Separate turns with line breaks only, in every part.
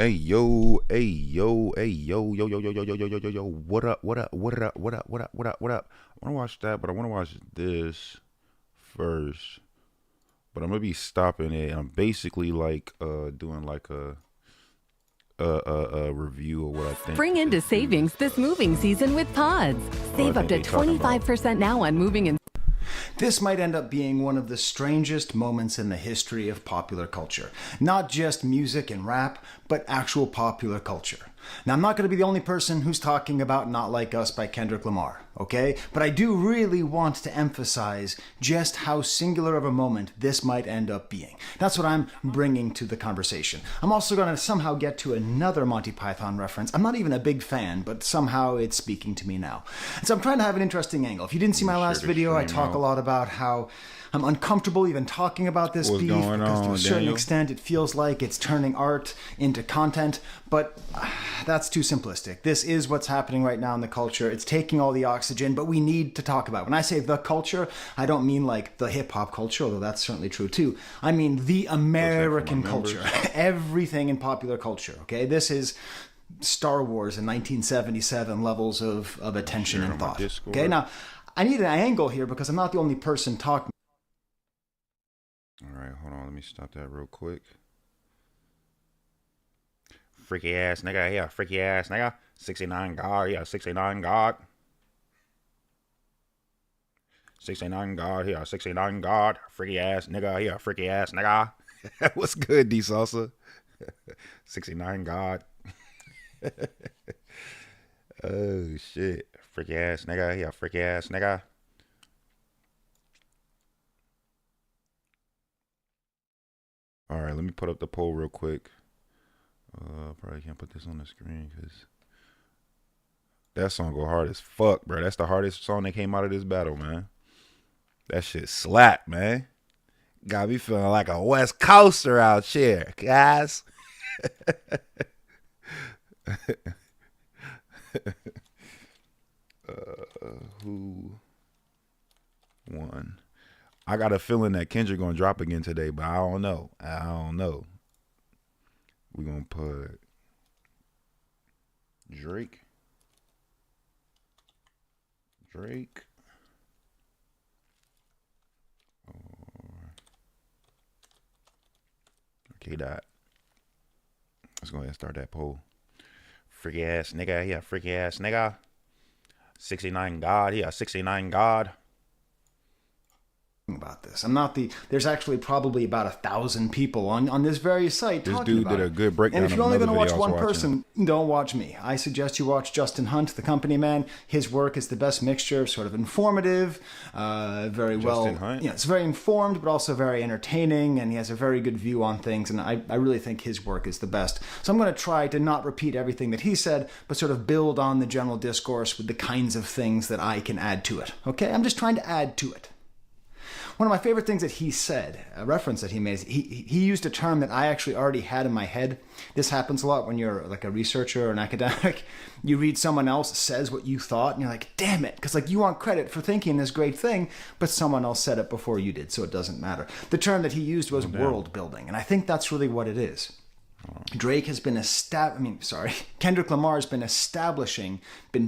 Hey yo, hey yo, hey yo, yo, yo, yo, yo, yo, yo, yo, yo, yo. What up? What up? What up? What up? What up? What up? What up? I want to watch that, but I want to watch this first. But I'm gonna be stopping it. I'm basically like doing like a review of what I think
Spring into
this dude
savings this moving season with Pods. Save up to
they talking about.
25% now on moving and
This might end up being one of the strangest moments in the history of popular culture. Not just music and rap, but actual popular culture. Now, I'm not going to be the only person who's talking about Not Like Us by Kendrick Lamar, okay? But I do really want to emphasize just how singular of a moment this might end up being. That's what I'm bringing to the conversation. I'm also going to somehow get to another Monty Python reference. I'm not even a big fan, but somehow it's speaking to me now. And so I'm trying to have an interesting angle. If you didn't see my last video, I talk a lot about how I'm uncomfortable even talking about this beef because to a certain extent it feels like it's turning art into content, but that's too simplistic. This is what's happening right now in the culture. It's taking all the oxygen, but we need to talk about it. When I say the culture, I don't mean like the hip-hop culture, although that's certainly true too. I mean the American culture. Everything in popular culture, okay? This is Star Wars in 1977 levels of attention and thought. Okay, now I need an angle here because I'm not the only person talking.
All right, hold on. Let me stop that real quick. Freaky ass nigga, yeah, freaky ass nigga. 69 God, yeah, 69 God. 69 God, yeah, 69 God. Freaky ass nigga, yeah, freaky ass nigga. What's good, D Salsa? 69 God. Oh shit. Freaky ass nigga, yeah, freaky ass nigga. All right, let me put up the poll real quick. Probably can't put this on the screen because that song go hard as fuck, bro. That's the hardest song that came out of this battle, man. That shit slap, man. Got me feeling like a West Coaster out here, guys. Who won? I got a feeling that Kendrick gonna drop again today, but I don't know. We gonna put Drake. Okay, that. Let's go ahead and start that poll. Freaky ass nigga, yeah, freaky ass nigga. 69 God, yeah, 69 God.
About this. There's actually probably about 1,000 people on this very site talking about it.
This dude did a good breakdown.
And if you're only going to watch one person, don't watch me. I suggest you watch Justin Hunt, the company man. His work is the best mixture of sort of informative, very well. Justin Hunt? It's very informed, but also very entertaining, and he has a very good view on things, and I really think his work is the best. So I'm going to try to not repeat everything that he said, but sort of build on the general discourse with the kinds of things that I can add to it. Okay? I'm just trying to add to it. One of my favorite things that he said, a reference that he made, he used a term that I actually already had in my head. This happens a lot when you're like a researcher or an academic. You read someone else says what you thought, and you're like, damn it, because like you want credit for thinking this great thing, but someone else said it before you did, so it doesn't matter. The term that he used was world building, and I think that's really what it is. Kendrick Lamar has been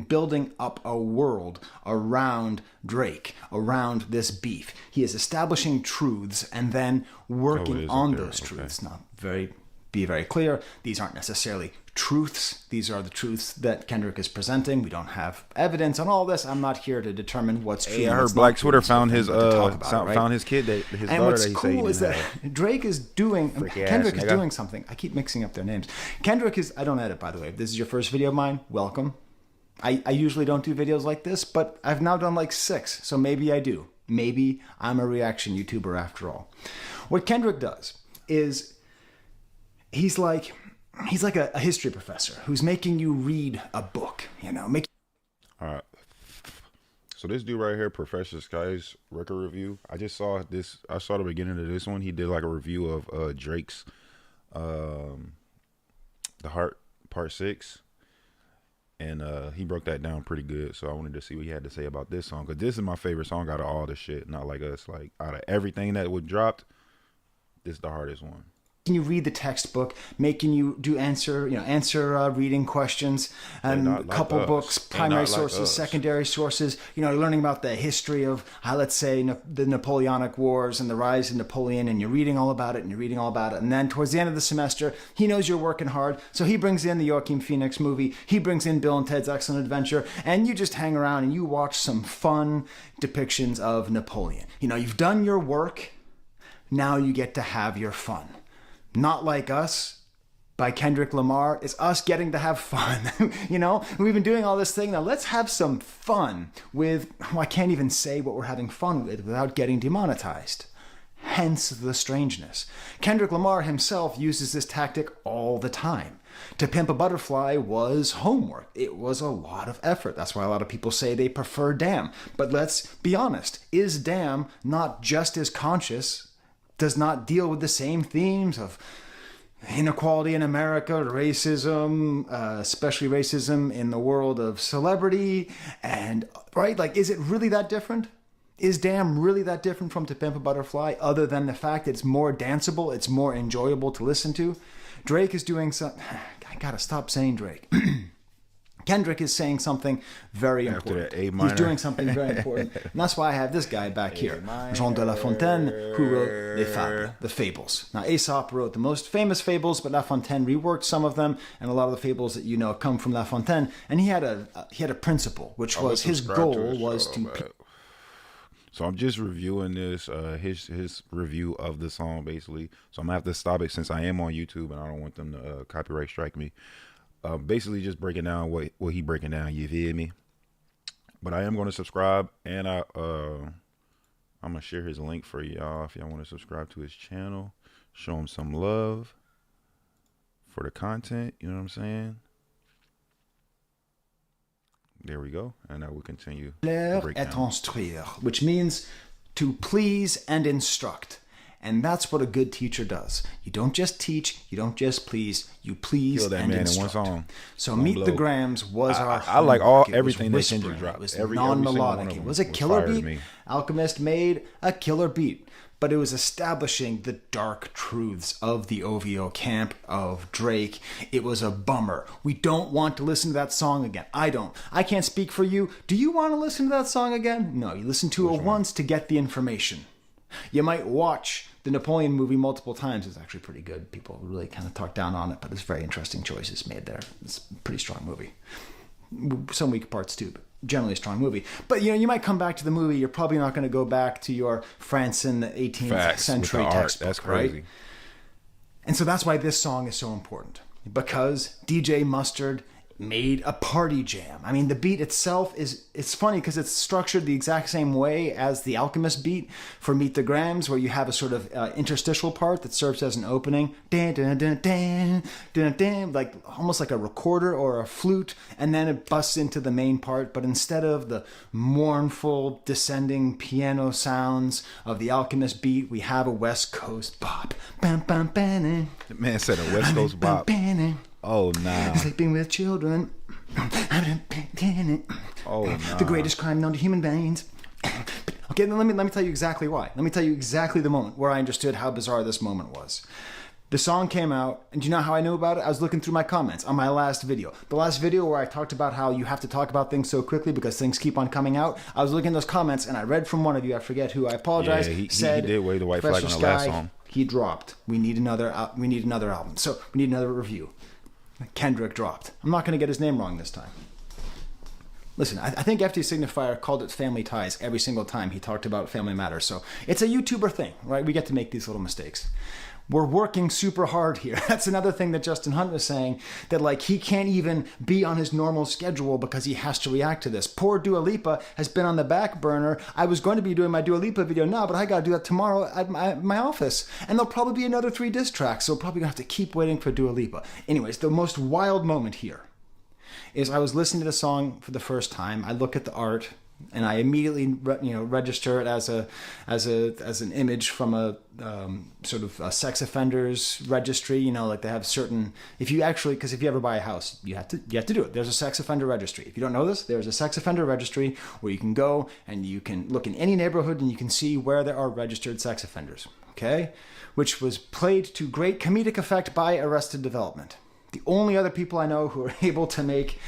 building up a world around Drake, around this beef. He is establishing truths and then working on those truths. Now, be very clear, these aren't necessarily truths. These are the truths that Kendrick is presenting. We don't have evidence on all this. I'm not here to determine what's true.
Hey, I heard Black Twitter found his found his kid, his daughter. What's cool is that
Drake is doing, Kendrick is doing something. I keep mixing up their names. Kendrick is, I don't edit, by the way. If this is your first video of mine, welcome. I usually don't do videos like this, but I've now done like 6, so maybe I do. Maybe I'm a reaction YouTuber after all. What Kendrick does is he's like a history professor who's making you read a book, All
right. So this dude right here, Professor Sky's record review. I just saw this. I saw the beginning of this one. He did like a review of Drake's The Heart Part 6. And he broke that down pretty good. So I wanted to see what he had to say about this song. Because this is my favorite song out of all the shit. Not like us. Like out of everything that was dropped, this is the hardest one.
you read the textbook, making you do answer reading questions, and a couple books, primary sources, secondary sources. You're learning about the history of how, let's say, the Napoleonic Wars and the rise of Napoleon, and you're reading all about it, and then towards the end of the semester, he knows you're working hard, so he brings in the Joaquin Phoenix movie, he brings in Bill and Ted's Excellent Adventure, and you just hang around and you watch some fun depictions of Napoleon. You've done your work, now you get to have your fun. Not Like Us by Kendrick Lamar is us getting to have fun. We've been doing all this thing. Now let's have some fun with, I can't even say what we're having fun with without getting demonetized. Hence the strangeness. Kendrick Lamar himself uses this tactic all the time. To Pimp a Butterfly was homework. It was a lot of effort. That's why a lot of people say they prefer Damn. But let's be honest. Is Damn not just as conscious? Does not deal with the same themes of inequality in America, racism, especially racism in the world of celebrity, and right? Like, is it really that different? Is Damn really that different from To Pimp a Butterfly, other than the fact that it's more danceable, it's more enjoyable to listen to? Drake is doing some. I gotta stop saying Drake. Kendrick is saying something very important. He's doing something very important. And that's why I have this guy back here, Jean de La Fontaine, who wrote Les Fables, the Fables. Now, Aesop wrote the most famous fables, but La Fontaine reworked some of them, and a lot of the fables that you know come from La Fontaine. And he had a principle, which was his goal was to...
So I'm just reviewing this, his review of the song, basically. So I'm going to have to stop it since I am on YouTube, and I don't want them to copyright strike me. Basically just breaking down what he breaking down, you feel me? But I am going to subscribe, and I'm going to share his link for y'all if y'all want to subscribe to his channel. Show him some love for the content, you know what I'm saying? There we go, and now we'll continue.
Et instruire, which means to please and instruct. And that's what a good teacher does. You don't just teach, you don't just please, you please and instruct. In one song. So Meet the Grams was
I like everything that Kendrick dropped.
It was non-melodic. It was a killer beat. Alchemist made a killer beat. But it was establishing the dark truths of the OVO camp of Drake. It was a bummer. We don't want to listen to that song again. I don't. I can't speak for you. Do you want to listen to that song again? No, you listen to it once to get the information. You might watch the Napoleon movie multiple times. It's actually pretty good. People really kind of talk down on it, but there's very interesting choices made there. It's a pretty strong movie. Some weak parts too, but generally a strong movie. But you might come back to the movie. You're probably not going to go back to your France in the 18th century textbook. That's crazy. Right? And so that's why this song is so important, because DJ Mustard made a party jam. I mean, the beat itself it's funny because it's structured the exact same way as the Alchemist beat for Meet the Grams, where you have a sort of interstitial part that serves as an opening, like almost like a recorder or a flute, and then it busts into the main part. But instead of the mournful descending piano sounds of the Alchemist beat, we have a West Coast bop.
The man said a West Coast bop. Oh, nah.
Sleeping with children.
Oh, nah.
The greatest crime known to human beings. Okay, then let me tell you exactly why. Let me tell you exactly the moment where I understood how bizarre this moment was. The song came out, and do you know how I knew about it? I was looking through my comments on my last video. The last video where I talked about how you have to talk about things so quickly because things keep on coming out. I was looking at those comments, and I read from one of you, I forget who, I apologize,
he did wave the white flag on the last song.
He dropped. We need another album. So, we need another review. Kendrick dropped. I'm not going to get his name wrong this time. Listen, I think FT Signifier called it Family Ties every single time he talked about Family Matters. So it's a YouTuber thing, right? We get to make these little mistakes. We're working super hard here. That's another thing that Justin Hunt was saying, that like he can't even be on his normal schedule because he has to react to this. Poor Dua Lipa has been on the back burner. I was going to be doing my Dua Lipa video now, but I got to do that tomorrow at my office. And there'll probably be another 3 diss tracks, so we're probably going to have to keep waiting for Dua Lipa. Anyways, the most wild moment here is I was listening to the song for the first time. I look at the art, and I immediately register it as an image from a sort of a sex offenders registry. Like they have certain, if you ever buy a house, you have to do it. There's a sex offender registry. If you don't know this, there's a sex offender registry where you can go and you can look in any neighborhood and you can see where there are registered sex offenders. okay, which was played to great comedic effect by Arrested Development. The only other people I know who are able to make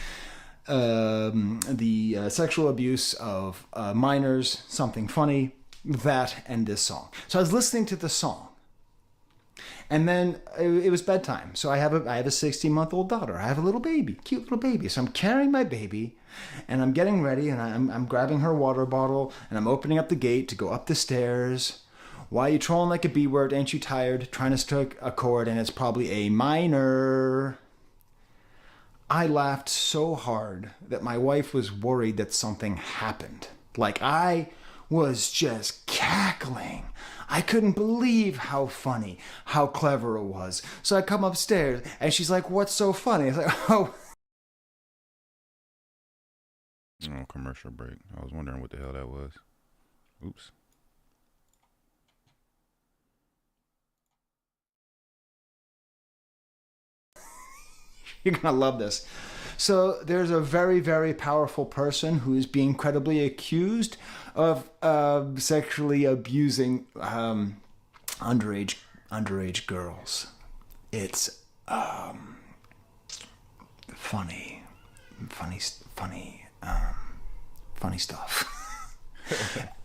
the sexual abuse of minors something funny, that and this song. So I was listening to the song, and then it was bedtime. So I have a 16-month-old daughter. I have a little baby, cute little baby. So I'm carrying my baby, and I'm getting ready, and I'm grabbing her water bottle, and I'm opening up the gate to go up the stairs. Why are you trolling like a B-word? Ain't you tired? Trying to strike a chord, and it's probably a minor. I laughed so hard that my wife was worried that something happened. Like, I was just cackling. I couldn't believe how funny, how clever it was. So I come upstairs, and she's like, what's so funny? I was like, oh.
Oh, commercial break. I was wondering what the hell that was. Oops.
You're going to love this. So there's a very, very powerful person who is being credibly accused of sexually abusing underage girls. It's funny stuff.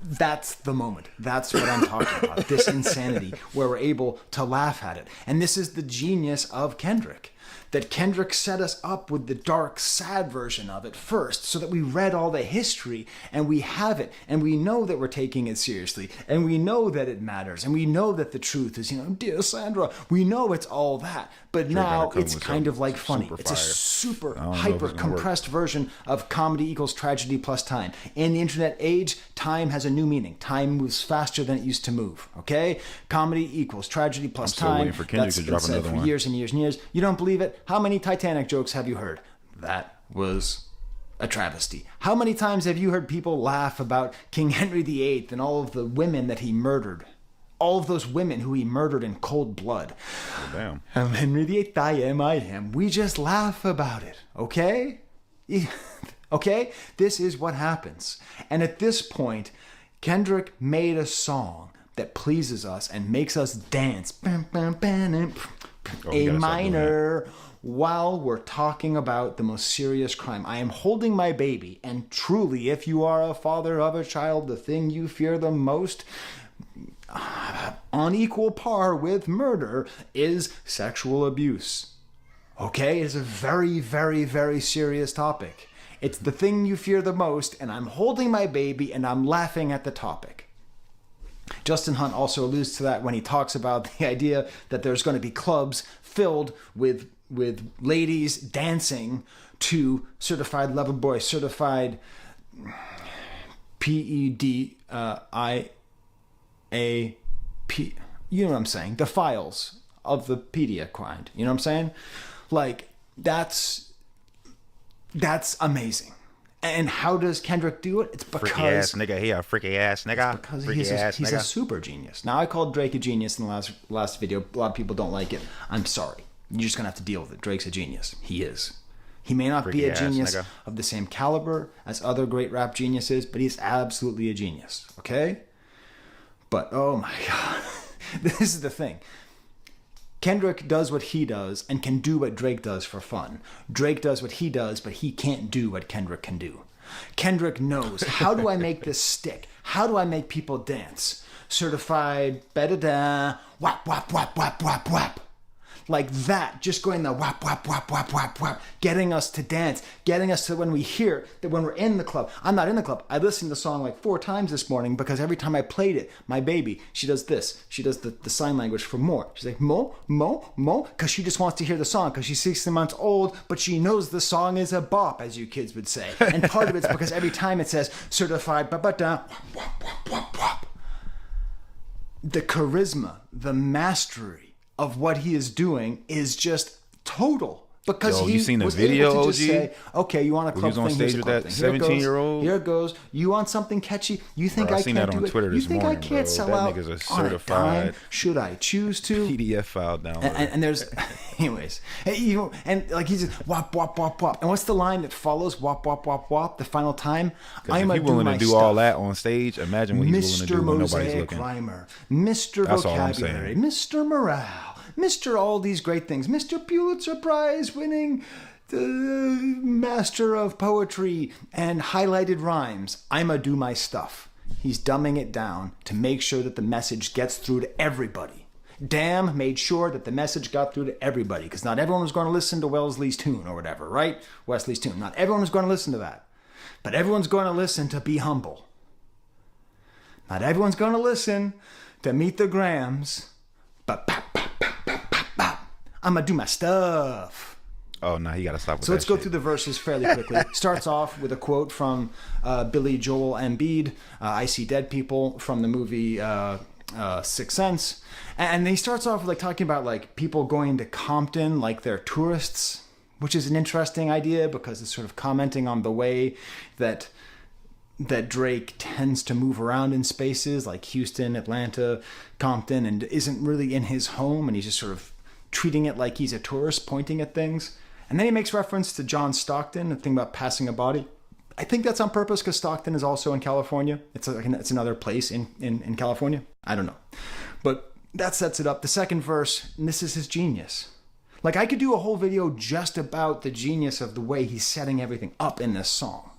That's the moment. That's what I'm talking about. This insanity where we're able to laugh at it. And this is the genius of Kendrick. That Kendrick set us up with the dark, sad version of it first, so that we read all the history and we have it, and we know that we're taking it seriously, and we know that it matters, and we know that the truth is, dear Sandra, we know it's all that. But now it's kind of like funny. It's a super hyper compressed version of comedy equals tragedy plus time. In the internet age, time has a new meaning. Time moves faster than it used to move. Okay? Comedy equals tragedy plus time.
Waiting for Kendrick to drop another one.
For years and years and years. You don't believe it? How many Titanic jokes have you heard? That was a travesty. How many times have you heard people laugh about King Henry VIII and all of the women that he murdered? All of those women who he murdered in cold blood.
Oh, damn.
I'm Henry VIII, I am. We just laugh about it, okay? Okay? This is what happens. And at this point, Kendrick made a song that pleases us and makes us dance. A minor, while we're talking about the most serious crime. I am holding my baby, and truly, if you are a father of a child, the thing you fear the most, on equal par with murder, is sexual abuse. Okay? It's a very, very, very serious topic. It's the thing you fear the most, and I'm holding my baby, and I'm laughing at the topic. Justin Hunt also alludes to that when he talks about the idea that there's going to be clubs filled with ladies dancing to Certified Lover Boy, Certified PEDIAP. You know what I'm saying? The files of the pedia kind. You know what I'm saying? Like, that's amazing. And how does Kendrick do it? It's because
freaky ass nigga. He a freaky ass nigga.
Because he's a super genius. Now, I called Drake a genius in the last video. A lot of people don't like it. I'm sorry. You're just gonna have to deal with it. Drake's a genius. He is. He may not be a genius of the same caliber as other great rap geniuses, but he's absolutely a genius. Okay? But oh my god, this is the thing. Kendrick does what he does and can do what Drake does for fun. Drake does what he does, but he can't do what Kendrick can do. Kendrick knows, how do I make this stick? How do I make people dance? Certified, da-da-da, whap, whap, whap, whap, whap, whap. Like that, just going the whap, whap, whap, whap, whap, whap, getting us to dance, getting us to when we hear that when we're in the club. I'm not in the club. I listened to the song like 4 times this morning because every time I played it, my baby, she does this. She does the sign language for more. She's like, mo, mo, mo, because she just wants to hear the song because she's 16 months old, but she knows the song is a bop, as you kids would say. And part of it's because every time it says certified, ba-ba-da, whap, whap, whap, whap, whap. The charisma, the mastery of what he is doing is just total. Because he
seen the
was
video,
able to just
OG?
say, okay, you want a club
He was on
thing,
stage
here's a
with
club
that
thing.
17-year-old?
Here it goes. You want something catchy? You think
Bro,
I
seen
can't
that on
do it?
Twitter
You
this
think I
morning,
can't
bro.
sell
That
out
nigga's a
on a dime?
certified
Should I choose to?
PDF file download.
And there's Anyways, and like he's just wop wop wop wop. And what's the line that follows wop wop wop wop? The final time,
I'm willing to do all that on stage. Imagine what he's willing to do when nobody's looking.
Rhymer, Mr.
That's
Vocabulary, Mr. Morale, Mr. All these great things, Mr. Pulitzer Prize winning master of poetry and highlighted rhymes. I'ma do my stuff. He's dumbing it down to make sure that the message gets through to everybody. Damn made sure that the message got through to everybody, because not everyone was going to listen to Wesley's tune or whatever, right? Wesley's tune. Not everyone was going to listen to that. But everyone's going to listen to Be Humble. Not everyone's going to listen to Meet the Grams. But I'm going to do my stuff.
Oh, no, he got to stop with that.
So let's go through the verses fairly quickly. Starts off with a quote from Billy Joel Embiid, I See Dead People, from the movie Sixth Sense. And he starts off with like talking about like people going to Compton like they're tourists, which is an interesting idea because it's sort of commenting on the way that Drake tends to move around in spaces like Houston, Atlanta, Compton, and isn't really in his home, and he's just sort of treating it like he's a tourist, pointing at things. And then he makes reference to John Stockton, the thing about passing a body. I think that's on purpose because Stockton is also in California. It's another place in California. I don't know. But that sets it up. The second verse, and this is his genius. Like, I could do a whole video just about the genius of the way he's setting everything up in this song.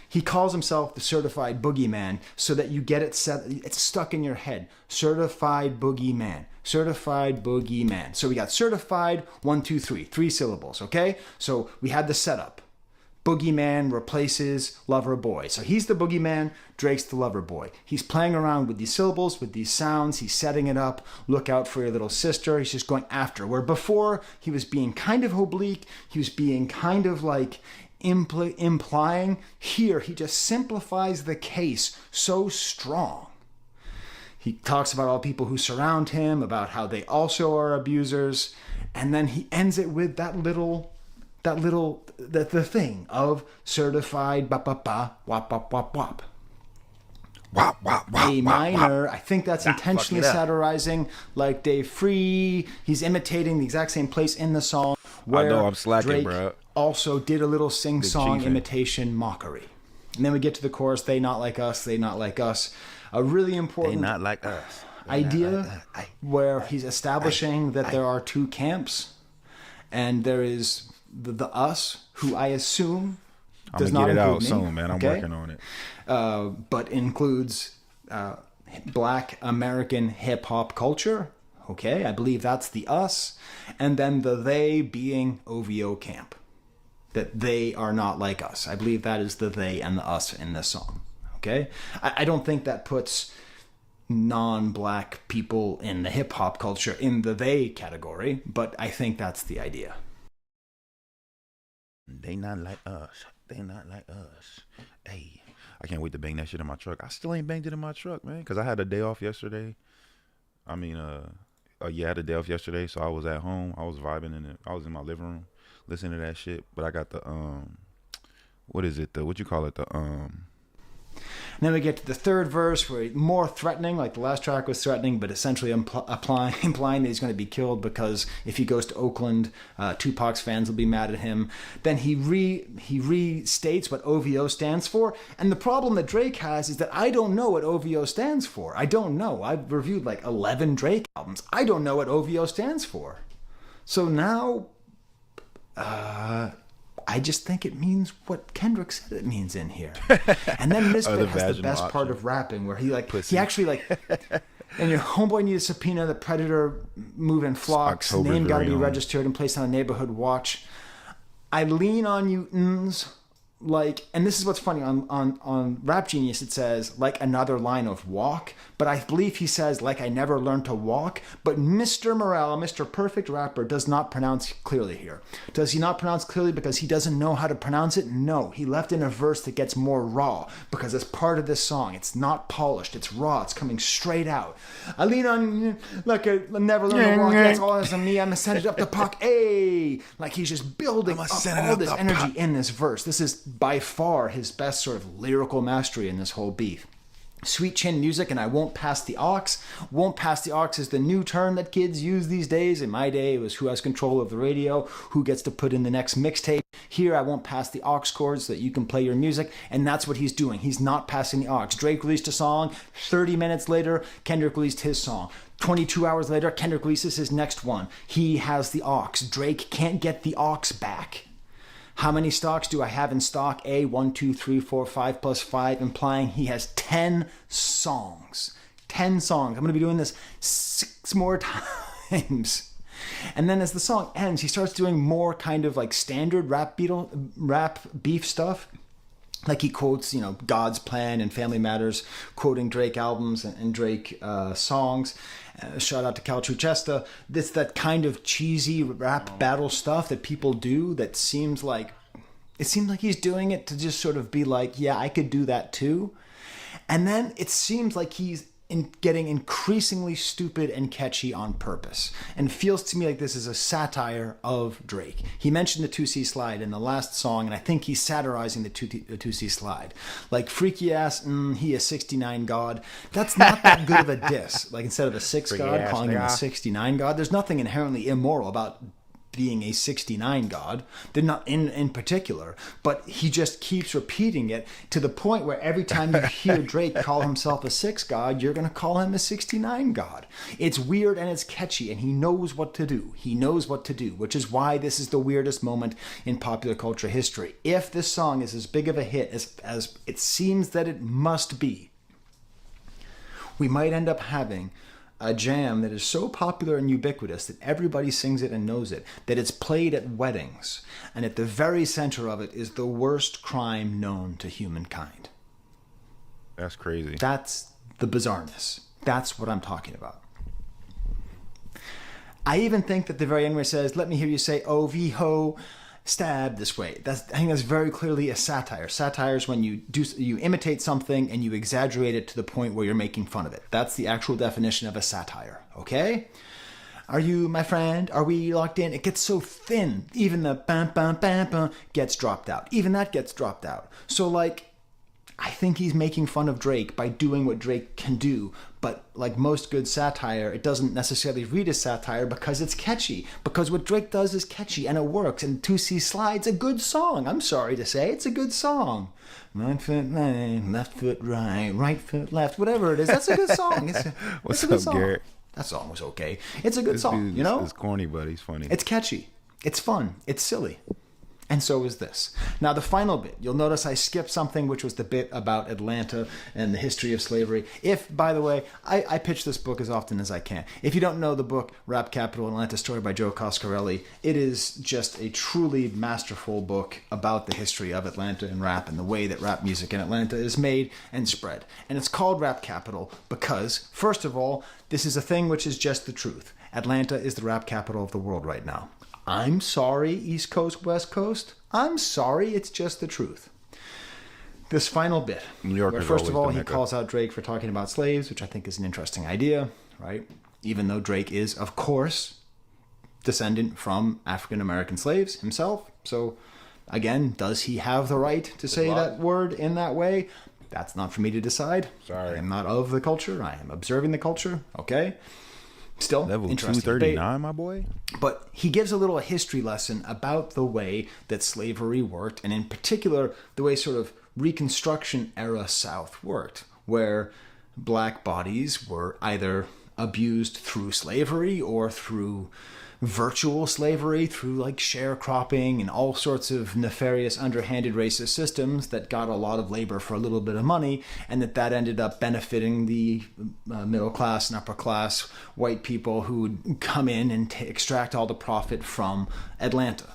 He calls himself the certified boogeyman so that you get it set. It's stuck in your head. Certified boogeyman. Certified boogeyman. So we got certified, 1, 2, 3. 3 syllables, okay? So we had the setup. Boogeyman replaces lover boy. So he's the boogeyman, Drake's the lover boy. He's playing around with these syllables, with these sounds. He's setting it up. Look out for your little sister. He's just going after. Where before, he was being kind of oblique. He was being kind of like implying. Here, he just simplifies the case so strong. He talks about all people who surround him, about how they also are abusers. And then he ends it with the thing of certified ba-ba-ba, wop-wop-wop-wop.
Wop, wop, wop,
A minor.
wop.
I think that's intentionally satirizing, like Dave Free. He's imitating the exact same place in the song where
I know, I'm slacking,
Drake
bro.
also did a little sing-song imitation mockery. And then we get to the chorus, they not like us, they not like us. A really important
They not like us.
idea where he's establishing that there are two camps, and there is the us, who I assume does not include me. I'm gonna get it out soon, man. I'm working on it. But includes Black American hip hop culture. Okay, I believe that's the us, and then the they being OVO camp. That they are not like us. I believe that is the they and the us in this song. Okay, I don't think that puts non-black people in the hip hop culture in the they category, but I think that's the idea.
They not like us. They not like us. Hey, I can't wait to bang that shit in my truck. I still ain't banged it in my truck, man, because I had a day off yesterday. I mean, I had a day off yesterday, so I was at home. I was vibing in it. I was in my living room listening to that shit. But I got the what is it? What you call it?
And then we get to the third verse where he's more threatening, like the last track was threatening, but essentially implying that he's going to be killed because if he goes to Oakland, Tupac's fans will be mad at him. Then he restates what OVO stands for. And the problem that Drake has is that I don't know what OVO stands for. I don't know. I've reviewed like 11 Drake albums. I don't know what OVO stands for. So now, I just think it means what Kendrick said it means in here. And then Misfit has the best part of rapping where he actually and your homeboy needs a subpoena, the Predator move in flocks, name got to be registered and placed on a neighborhood watch. I lean on you, and this is what's funny, on Rap Genius it says, like another line of walk, but I believe he says, like I never learned to walk, but Mr. Morale, Mr. Perfect Rapper, does not pronounce clearly here. Does he not pronounce clearly because he doesn't know how to pronounce it? No, he left in a verse that gets more raw, because it's part of this song. It's not polished, it's raw, it's coming straight out. I lean on you like I never learned to walk, that's all that's on me, I'm gonna send it up the puck, hey! Like he's just building up all this energy in this verse. This is by far his best sort of lyrical mastery in this whole beat. sweet chin music, and I won't pass the aux. Won't pass the aux is the new term that kids use these days. In my day, it was who has control of the radio, who gets to put in the next mixtape. Here, I won't pass the aux chords so that you can play your music, and that's what he's doing. He's not passing the aux. Drake released a song. 30 minutes later, Kendrick released his song. 22 hours later, Kendrick releases his next one. He has the aux. Drake can't get the aux back. How many stocks do I have in stock? A, 1, 2, 3, 4, 5 plus 5, implying he has 10 songs. 10 songs. I'm going to be doing this 6 more times. And then as the song ends, he starts doing more kind of like standard rap beef stuff. Like he quotes, God's Plan and Family Matters, quoting Drake albums and Drake songs. Shout out to Cal Truchesta. This that kind of cheesy rap battle stuff that people do that seems like he's doing it to just sort of be like, yeah, I could do that too. And then it seems like he's getting increasingly stupid and catchy on purpose. And feels to me like this is a satire of Drake. He mentioned the 2C slide in the last song, and I think he's satirizing the 2C slide. Like, freaky ass, he a 69 god. That's not that good of a diss. Like, instead of a 6
Freaky
god,
ass,
calling him a
nigga.
69 god. There's nothing inherently immoral about being a 69 god. They're not in particular, but he just keeps repeating it to the point where every time you hear Drake call himself a 6 god, you're going to call him a 69 god. It's weird and it's catchy, and he knows what to do. He knows what to do, which is why this is the weirdest moment in popular culture history. If this song is as big of a hit as it seems that it must be, we might end up having a jam that is so popular and ubiquitous that everybody sings it and knows it, that it's played at weddings, and at the very center of it is the worst crime known to humankind.
That's crazy.
That's the bizarreness. That's what I'm talking about. I even think that the very end where it says, let me hear you say, oh, V-ho, stab this way. I think that's very clearly a satire. Satire is when you imitate something and you exaggerate it to the point where you're making fun of it. That's the actual definition of a satire. Okay? Are you my friend? Are we locked in? It gets so thin. Even the bam bam bam bam gets dropped out. Even that gets dropped out. So like, I think he's making fun of Drake by doing what Drake can do. But like most good satire, it doesn't necessarily read as satire because it's catchy. Because what Drake does is catchy and it works. And 2C Slide's a good song. I'm sorry to say, it's a good song. Right foot right, left foot right foot left, whatever it is. That's a good song.
What's
a good
up,
song.
Garrett?
That song was okay. It's a good song,
dude,
you know?
It's corny, but he's funny.
It's catchy. It's fun. It's silly. And so is this. Now, the final bit, you'll notice I skipped something, which was the bit about Atlanta and the history of slavery. If, by the way, I pitch this book as often as I can. If you don't know the book, Rap Capital, Atlanta Story by Joe Coscarelli, it is just a truly masterful book about the history of Atlanta and rap and the way that rap music in Atlanta is made and spread. And it's called Rap Capital because, first of all, this is a thing which is just the truth. Atlanta is the rap capital of the world right now. I'm sorry, East Coast, West Coast. I'm sorry, it's just the truth. This final bit,
New York
where
is
first of all
always the
he
Mecca.
calls out Drake for talking about slaves, which I think is an interesting idea, right? Even though Drake is, of course, descendant from African American slaves himself. So, again, does he have the right to say that word in that way? That's not for me to decide.
Sorry.
I am not of the culture. I am observing the culture. Okay. Still,
Level
interesting debate.
239, my boy.
But he gives a little history lesson about the way that slavery worked, and in particular, the way sort of Reconstruction era South worked, where black bodies were either abused through slavery or through virtual slavery, through like sharecropping and all sorts of nefarious, underhanded racist systems that got a lot of labor for a little bit of money, and that ended up benefiting the middle class and upper class white people who would come in and extract all the profit from Atlanta.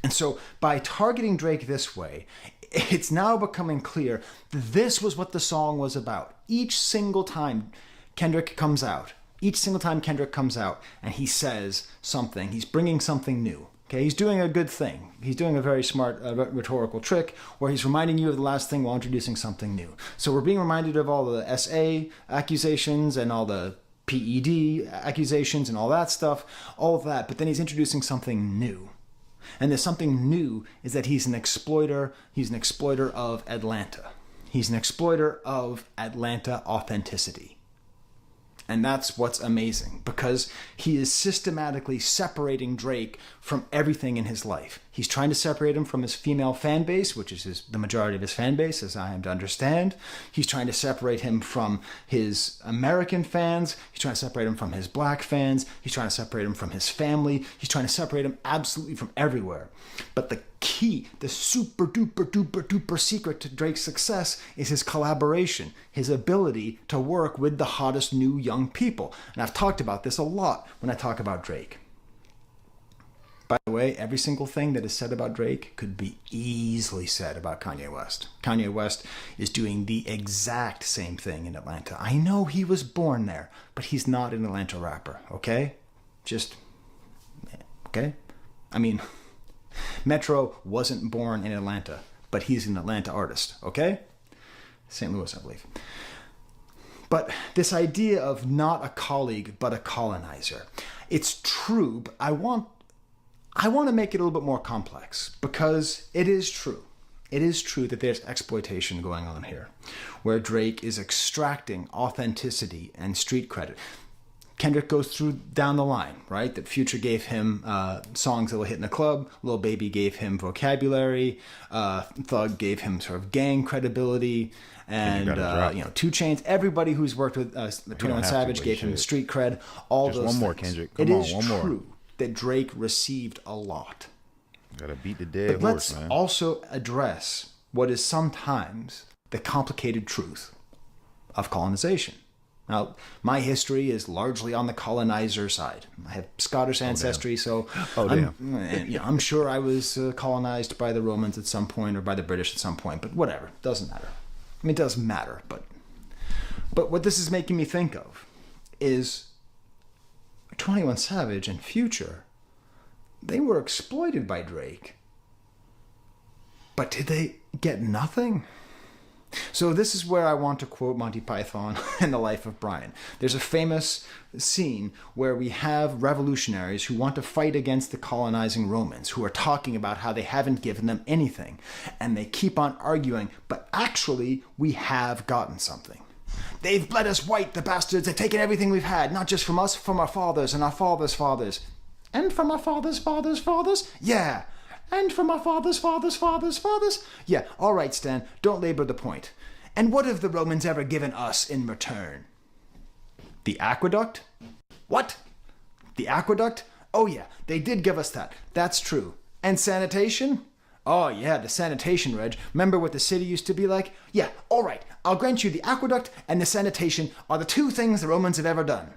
And so by targeting Drake this way, it's now becoming clear that this was what the song was about. Each single time Kendrick comes out and he says something, he's bringing something new. Okay, he's doing a good thing. He's doing a very smart rhetorical trick where he's reminding you of the last thing while introducing something new. So we're being reminded of all the SA accusations and all the PED accusations and all that stuff, all of that, but then he's introducing something new. And there's something new is that he's an exploiter of Atlanta. He's an exploiter of Atlanta authenticity. And that's what's amazing, because he is systematically separating Drake from everything in his life. He's trying to separate him from his female fan base, which is the majority of his fan base, as I am to understand. He's trying to separate him from his American fans. He's trying to separate him from his black fans. He's trying to separate him from his family. He's trying to separate him absolutely from everywhere. But the key, the super duper duper duper secret to Drake's success is his collaboration, his ability to work with the hottest new young people. And I've talked about this a lot when I talk about Drake. By the way, every single thing that is said about Drake could be easily said about Kanye West. Kanye West is doing the exact same thing in Atlanta. I know he was born there, but he's not an Atlanta rapper, okay? Okay? I mean, Metro wasn't born in Atlanta, but he's an Atlanta artist, okay? St. Louis, I believe. But this idea of not a colleague, but a colonizer, it's true, but I want to make it a little bit more complex, because it is true. It is true that there's exploitation going on here, where Drake is extracting authenticity and street credit. Kendrick goes through down the line, right? That Future gave him songs that will hit in the club. Lil Baby gave him vocabulary. Thug gave him sort of gang credibility. And 2 Chainz, everybody who's worked with 21 Savage gave him the street cred. All
just
those
one more,
things.
Kendrick. Come on, one more.
It is true that Drake received a lot.
Gotta beat the dead
But
horse, man.
let's also address what is sometimes the complicated truth of colonization. Now, my history is largely on the colonizer side. I have Scottish ancestry, so I'm sure I was colonized by the Romans at some point or by the British at some point, but whatever, doesn't matter. I mean, it does matter, but what this is making me think of is 21 Savage and Future, they were exploited by Drake, but did they get nothing? So this is where I want to quote Monty Python and the Life of Brian. There's a famous scene where we have revolutionaries who want to fight against the colonizing Romans, who are talking about how they haven't given them anything. And they keep on arguing, but actually we have gotten something. They've bled us white, the bastards. They've taken everything we've had, not just from us, from our fathers and our fathers' fathers. And from our fathers' fathers' fathers? Yeah. And from our fathers' fathers' fathers' fathers? Yeah, all right, Stan, don't labor the point. And what have the Romans ever given us in return? The aqueduct? What? The aqueduct? Oh yeah, they did give us that. That's true. And sanitation? Oh yeah, the sanitation, Reg. Remember what the city used to be like? Yeah, all right, I'll grant you the aqueduct and the sanitation are the 2 things the Romans have ever done.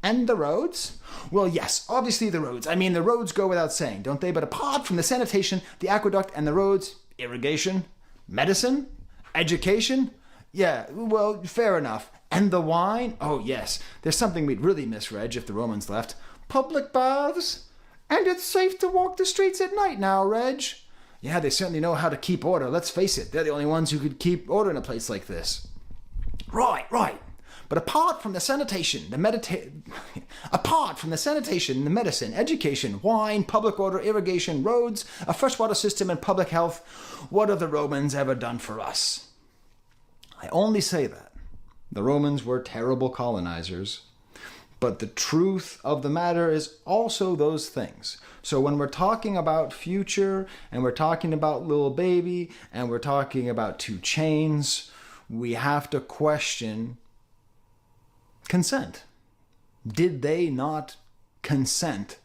And the roads? Well, yes, obviously the roads. I mean, the roads go without saying, don't they? But apart from the sanitation, the aqueduct, and the roads, irrigation, medicine, education? Yeah, well, fair enough. And the wine? Oh, yes. There's something we'd really miss, Reg, if the Romans left. Public baths? And it's safe to walk the streets at night now, Reg. Yeah, they certainly know how to keep order. Let's face it, they're the only ones who could keep order in a place like this. Right. But apart from the sanitation, the medicine, education, wine, public order, irrigation, roads, a freshwater system, and public health, what have the Romans ever done for us? I only say that. The Romans were terrible colonizers, but the truth of the matter is also those things. So when we're talking about Future, and we're talking about Lil Baby, and we're talking about 2 Chainz, we have to question consent. Did they not consent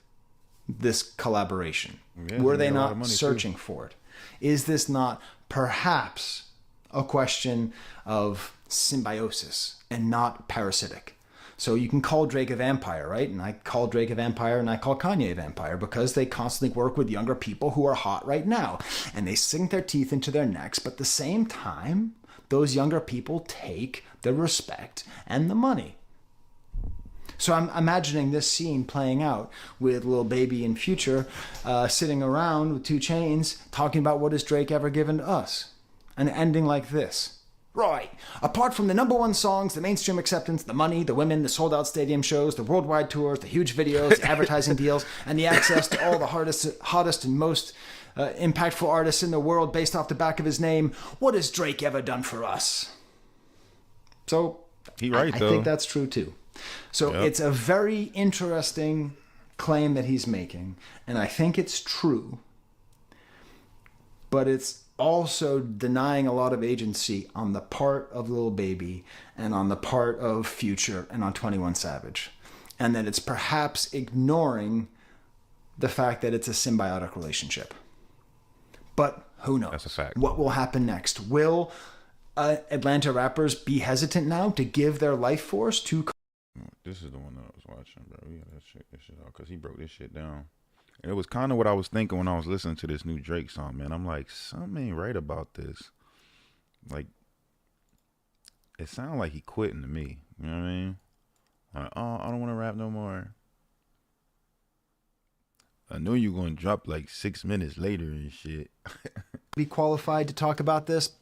this collaboration?
Yeah,
were they not searching for it? Is this not perhaps a question of symbiosis and not parasitic? So you can call Drake a vampire, right? And I call Drake a vampire and I call Kanye a vampire because they constantly work with younger people who are hot right now. And they sink their teeth into their necks, but at the same time, those younger people take the respect and the money. So I'm imagining this scene playing out with Lil Baby and Future sitting around with 2 Chainz talking about what has Drake ever given to us. And ending like this. Right. Apart from the number one songs, the mainstream acceptance, the money, the women, the sold out stadium shows, the worldwide tours, the huge videos, the advertising deals, and the access to all the hottest and most impactful artists in the world based off the back of his name, what has Drake ever done for us? So I think that's true too. So It's a very interesting claim that he's making, and I think it's true, but it's also denying a lot of agency on the part of Lil Baby and on the part of Future and on 21 Savage. And that it's perhaps ignoring the fact that it's a symbiotic relationship. But who knows?
That's a fact.
What will happen next? Will Atlanta rappers be hesitant now to give their life force to...
This is the one that I was watching, bro. We gotta check this shit out because he broke this shit down. And it was kind of what I was thinking when I was listening to this new Drake song, man. I'm like, something ain't right about this. Like, it sounded like he quitting to me. You know what I mean? Like, oh, I don't want to rap no more. I know you're going to drop like 6 minutes later and shit.
Be qualified to talk about this?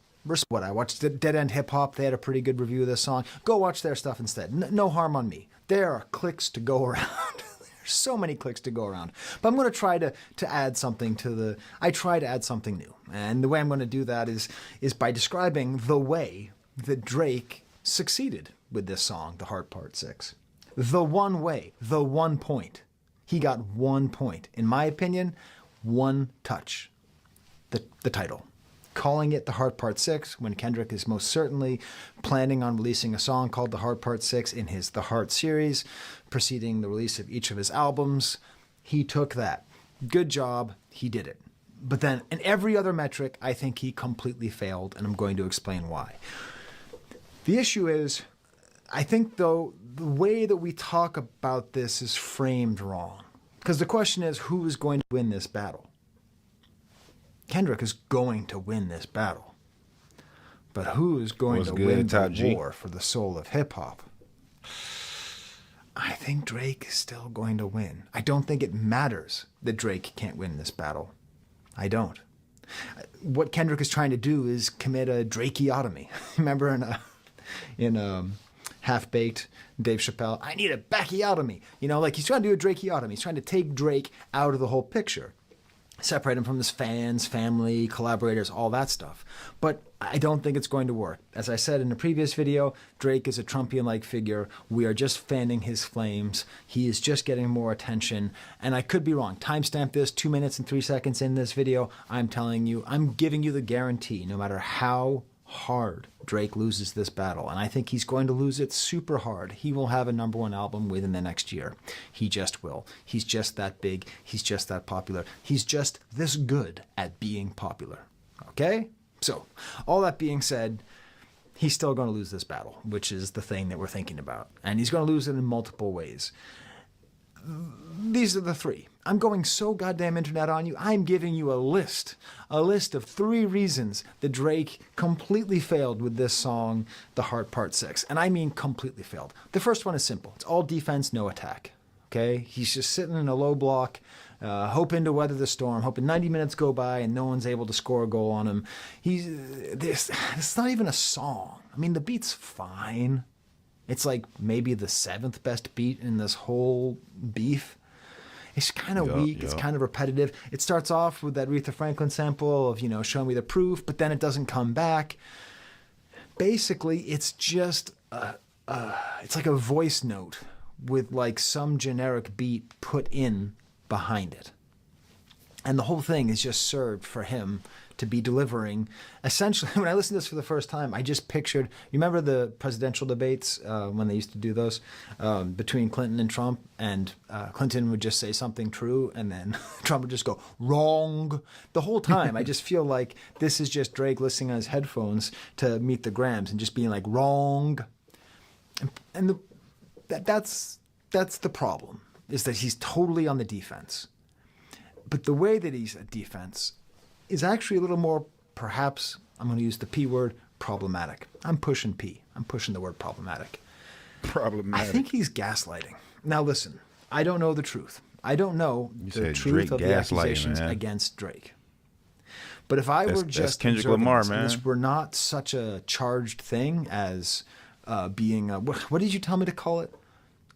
What I watched Dead End Hip Hop. They had a pretty good review of this song. Go watch their stuff instead. No harm on me. There are clicks to go around. There's so many clicks to go around. But I'm going to try to add something to the... I try to add something new. And the way I'm going to do that is by describing the way that Drake succeeded with this song, The Heart Part 6. The one way, the one point. He got 1 point. In my opinion, one touch. The title. Calling it The Heart Part 6 when Kendrick is most certainly planning on releasing a song called The Heart Part 6 in his The Heart series, preceding the release of each of his albums. He took that. Good job. He did it. But then in every other metric, I think he completely failed, and I'm going to explain why. The issue is, I think, though, the way that we talk about this is framed wrong. Because the question is, who is going to win this battle? Kendrick is going to win this battle. But who is going to win the war for the soul of hip-hop? I think Drake is still going to win. I don't think it matters that Drake can't win this battle. I don't. What Kendrick is trying to do is commit a Drakeotomy. Remember in Half-Baked, Dave Chappelle, I need a Backiotomy. You know, like he's trying to do a Drakeotomy. He's trying to take Drake out of the whole picture. Separate him from his fans, family, collaborators, all that stuff. But I don't think it's going to work. As I said in the previous video, Drake is a Trumpian-like figure. We are just fanning his flames. He is just getting more attention. And I could be wrong. Timestamp this 2 minutes and 3 seconds in this video. I'm telling you, I'm giving you the guarantee, no matter how hard Drake loses this battle, and I think he's going to lose it super hard, he will have a #1 album within the next year. He just will. He's just that big. He's just that popular. He's just this good at being popular. Okay? So, all that being said, he's still going to lose this battle, which is the thing that we're thinking about. And he's going to lose it in multiple ways. These are the three. I'm going so goddamn internet on you. I'm giving you a list of 3 reasons that Drake completely failed with this song, The Heart Part 6. And I mean completely failed. The first one is simple. It's all defense, no attack. Okay? He's just sitting in a low block, hoping to weather the storm, hoping 90 minutes go by and no one's able to score a goal on him. It's not even a song. I mean, the beat's fine. It's like maybe the 7th best beat in this whole beef. It's kind of weak. It's kind of repetitive. It starts off with that Aretha Franklin sample of, show me the proof, but then it doesn't come back. Basically, it's just, it's like a voice note with like some generic beat put in behind it. And the whole thing is just served for him to be delivering. Essentially, when I listened to this for the first time, I just pictured, you remember the presidential debates when they used to do those between Clinton and Trump, and Clinton would just say something true, and then Trump would just go, wrong. The whole time, I just feel like this is just Drake listening on his headphones to Meet the Grams and just being like, wrong. And that's the problem, is that he's totally on the defense. But the way that he's a defense is actually a little more, perhaps, I'm going to use the P word, problematic. I'm pushing P. I'm pushing the word problematic.
Problematic.
I think he's gaslighting. Now listen, I don't know the truth. I don't know the truth of the accusations against Drake. But if I were
That's
just
Kendrick
observing
Lamar,
this, and
man.
this were not such a charged thing as being a, what did you tell me to call it?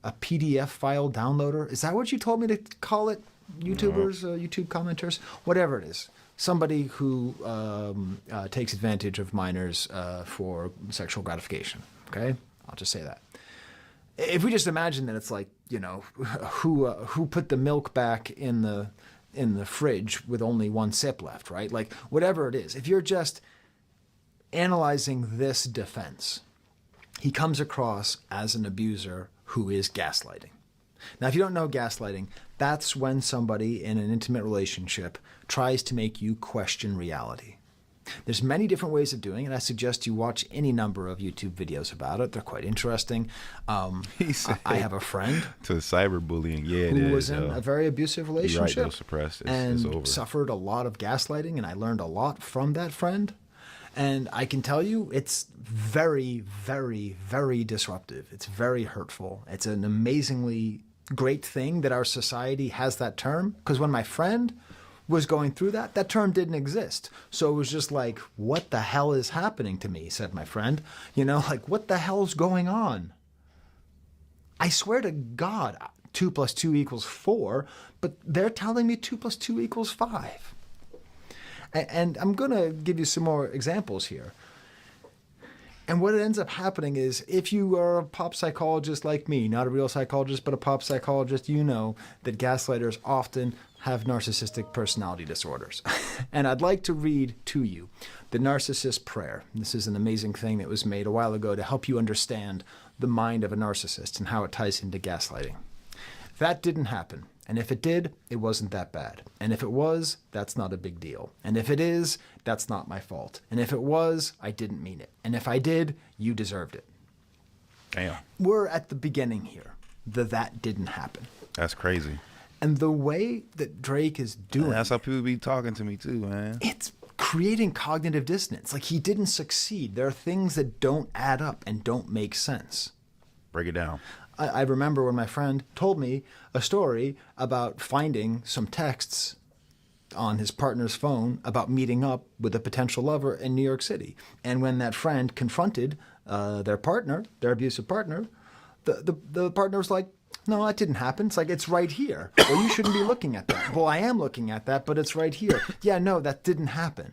A PDF file downloader? Is that what you told me to call it? YouTubers, YouTube commenters, whatever it is. Somebody who takes advantage of minors for sexual gratification. Okay, I'll just say that. If we just imagine that it's like, you know, who put the milk back in the fridge with only one sip left, right? Like whatever it is. If you're just analyzing this defense, he comes across as an abuser who is gaslighting. Now, if you don't know gaslighting, that's when somebody in an intimate relationship tries to make you question reality. There's many different ways of doing it. I suggest you watch any number of YouTube videos about it. They're quite interesting. I have a friend
To cyberbullying, yeah,
who was in a very abusive relationship
You're right, suppressed. It's over.
Suffered a lot of gaslighting, and I learned a lot from that friend. And I can tell you, it's very, very, very disruptive. It's very hurtful. It's an amazingly great thing that our society has that term, because when my friend was going through that, that term didn't exist. So it was just like, what the hell is happening to me, said my friend. You know, like, what the hell's going on? I swear to God, 2 + 2 = 4, but they're telling me 2 + 2 = 5. And I'm going to give you some more examples here. And what ends up happening is, if you are a pop psychologist like me, not a real psychologist, but a pop psychologist, you know that gaslighters often have narcissistic personality disorders. And I'd like to read to you the Narcissist Prayer. This is an amazing thing that was made a while ago to help you understand the mind of a narcissist and how it ties into gaslighting. That didn't happen. And if it did, it wasn't that bad. And if it was, that's not a big deal. And if it is, that's not my fault. And if it was, I didn't mean it. And if I did, you deserved it.
Damn.
We're at the beginning here. That didn't happen.
That's crazy.
And the way that Drake is doing,
That's how people be talking to me too, man.
it's creating cognitive dissonance. Like, he didn't succeed. There are things that don't add up and don't make sense.
Break it down.
I remember when my friend told me a story about finding some texts on his partner's phone about meeting up with a potential lover in New York City. And when that friend confronted their partner, their abusive partner, the partner was like, no, that didn't happen. It's like, it's right here. Well, you shouldn't be looking at that. Well, I am looking at that, but it's right here. Yeah, no, that didn't happen.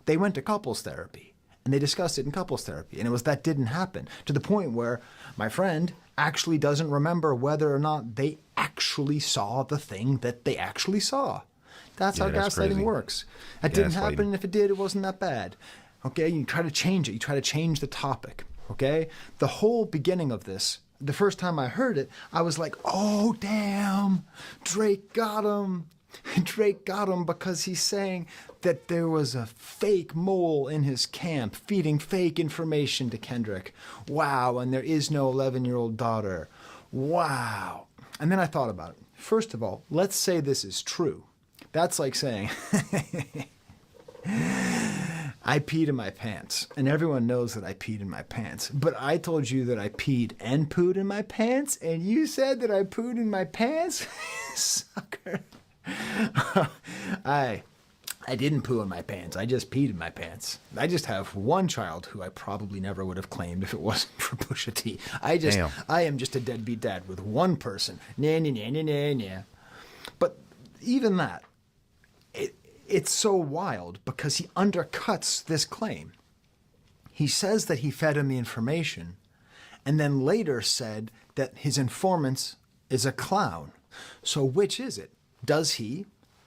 They went to couples therapy, and they discussed it in couples therapy. And it was that didn't happen, to the point where my friend actually doesn't remember whether or not they actually saw the thing that they actually saw. That's how
that's
gaslighting
crazy.
works. That didn't
Gaslighting.
happen. If it did, it wasn't that bad. Okay, you try to change it. You try to change the topic. Okay, the whole beginning of this, the first time I heard it, I was like, oh, damn, Drake got him. Drake got him because he's saying that there was a fake mole in his camp feeding fake information to Kendrick. Wow, and there is no 11-year-old daughter. Wow. And then I thought about it. First of all, let's say this is true. That's like saying, I peed in my pants, and everyone knows that I peed in my pants. But I told you that I peed and pooed in my pants, and you said that I pooed in my pants? Sucker. I didn't poo in my pants. I just peed in my pants. I just have one child who I probably never would have claimed if it wasn't for Pusha T.
Damn.
I am just a deadbeat dad with one person. Nah, nah, nah, nah, nah, nah. But even that, it's so wild because he undercuts this claim. He says that he fed him the information, and then later said that his informant is a clown. So which is it? Does he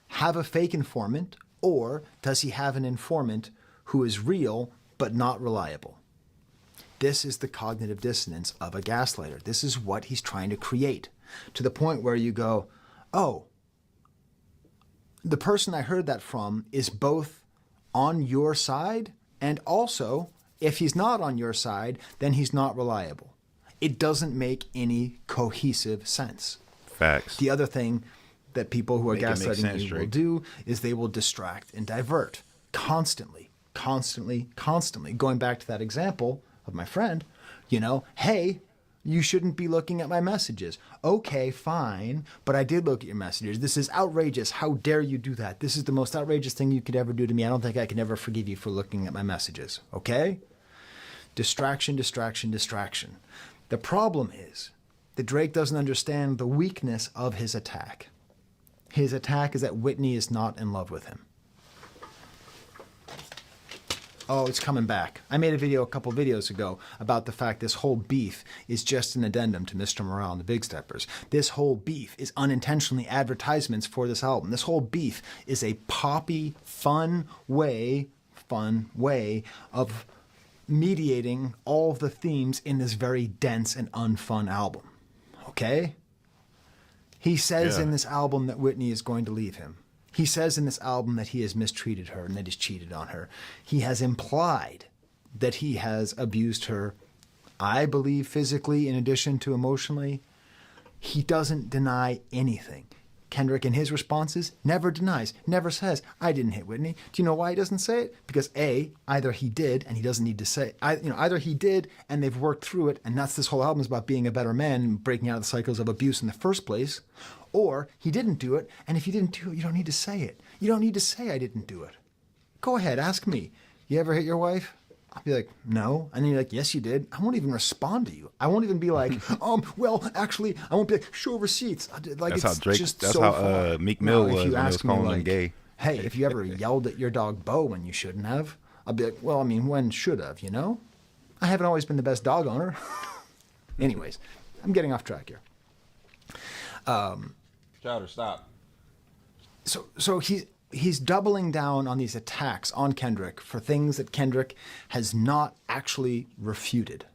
have a fake informant, or does he have an informant who is real but not reliable? This is the cognitive dissonance of a gaslighter. This is what he's trying to create, to the point where you go, oh, the person I heard that from is both on your side, and also, if he's not on your side, then he's not reliable. It doesn't make any cohesive sense.
Facts.
The other thing that people who are
Make it make
gaslighting
sense,
you will
Drake.
do is they will distract and divert constantly, constantly, constantly. Going back to that example of my friend, you know, hey, You shouldn't be looking at my messages. Okay, fine, but I did look at your messages. This is outrageous. How dare you do that? This is the most outrageous thing you could ever do to me. I don't think I can ever forgive you for looking at my messages. Okay? Distraction, distraction, distraction. The problem is that Drake doesn't understand the weakness of his attack. His attack is that Whitney is not in love with him. Oh, it's coming back. I made a video a couple videos ago about the fact this whole beef is just an addendum to Mr. Morale and the Big Steppers. This whole beef is unintentionally advertisements for this album. This whole beef is a poppy, fun way of mediating all of the themes in this very dense and unfun album. Okay? He says in this album that Whitney is going to leave him. He says in this album that he has mistreated her and that he's cheated on her. He has implied that he has abused her, I believe, physically in addition to emotionally. He doesn't deny anything. Kendrick, in his responses, never denies, never says, I didn't hit Whitney. Do you know why he doesn't say it? Because A, either he did and he doesn't need to say, either he did and they've worked through it, and that's this whole album is about being a better man and breaking out of the cycles of abuse in the first place, or he didn't do it, and if you didn't do it, you don't need to say it. You don't need to say I didn't do it. Go ahead, ask me. You ever hit your wife? I'll be like, no. And then you're like, yes, you did. I won't even respond to you. I won't even be like, well, actually, I won't be like, show receipts. Like,
that's
it's
how Drake,
just
that's
so
how
far.
Meek Mill
Now,
was when he was calling him gay.
Hey, if you ever yelled at your dog Bo when you shouldn't have, I'll be like, well, I mean, when should have, you know? I haven't always been the best dog owner. Anyways, I'm getting off track here.
Chowder, stop.
So he's doubling down on these attacks on Kendrick for things that Kendrick has not actually refuted.